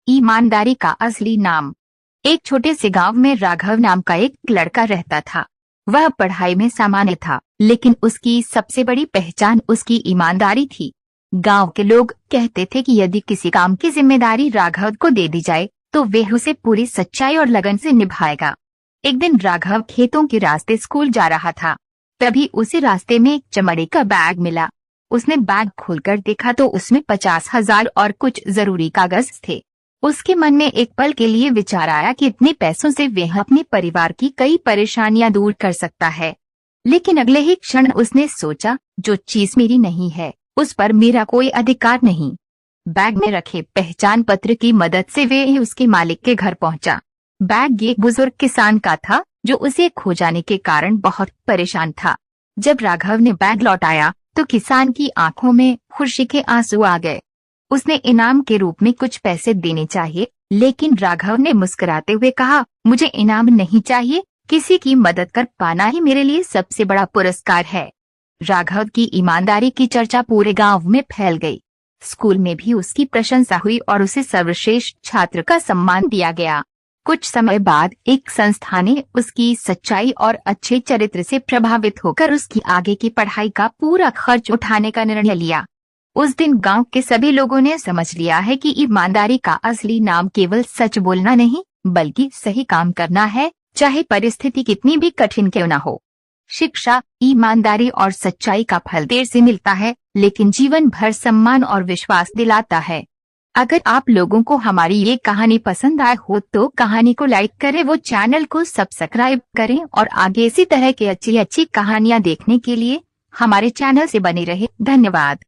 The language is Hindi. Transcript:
ईमानदारी का असली नाम। एक छोटे से गांव में राघव नाम का एक लड़का रहता था। वह पढ़ाई में सामान्य था, लेकिन उसकी सबसे बड़ी पहचान उसकी ईमानदारी थी। गांव के लोग कहते थे कि यदि किसी काम की जिम्मेदारी राघव को दे दी जाए तो वह उसे पूरी सच्चाई और लगन से निभाएगा। एक दिन राघव खेतों के रास्ते स्कूल जा रहा था। तभी उसे रास्ते में एक चमड़े का बैग मिला। उसने बैग खोलकर देखा तो उसमें 50,000 और कुछ जरूरी कागज थे। उसके मन में एक पल के लिए विचार आया कि इतने पैसों से वह अपने परिवार की कई परेशानियां दूर कर सकता है। लेकिन अगले ही क्षण उसने सोचा, जो चीज मेरी नहीं है उस पर मेरा कोई अधिकार नहीं। बैग में रखे पहचान पत्र की मदद से वह उसके मालिक के घर पहुंचा। बैग एक बुजुर्ग किसान का था जो उसे खो जाने के कारण बहुत परेशान था। जब राघव ने बैग लौटाया तो किसान की आंखों में खुशी के आंसू आ गए। उसने इनाम के रूप में कुछ पैसे देने चाहिए, लेकिन राघव ने मुस्कुराते हुए कहा, मुझे इनाम नहीं चाहिए, किसी की मदद कर पाना ही मेरे लिए सबसे बड़ा पुरस्कार है। राघव की ईमानदारी की चर्चा पूरे गांव में फैल गई। स्कूल में भी उसकी प्रशंसा हुई और उसे सर्वश्रेष्ठ छात्र का सम्मान दिया गया। कुछ समय बाद एक संस्था ने उसकी सच्चाई और अच्छे चरित्र से प्रभावित होकर उसकी आगे की पढ़ाई का पूरा खर्च उठाने का निर्णय लिया। उस दिन गांव के सभी लोगों ने समझ लिया है कि ईमानदारी का असली नाम केवल सच बोलना नहीं, बल्कि सही काम करना है, चाहे परिस्थिति कितनी भी कठिन क्यों न हो। शिक्षा, ईमानदारी और सच्चाई का फल देर से मिलता है, लेकिन जीवन भर सम्मान और विश्वास दिलाता है। अगर आप लोगों को हमारी ये कहानी पसंद आए हो तो कहानी को लाइक करें, वो चैनल को सब्सक्राइब करें और आगे इसी तरह की अच्छी अच्छी कहानियाँ देखने के लिए हमारे चैनल से बने रहे। धन्यवाद।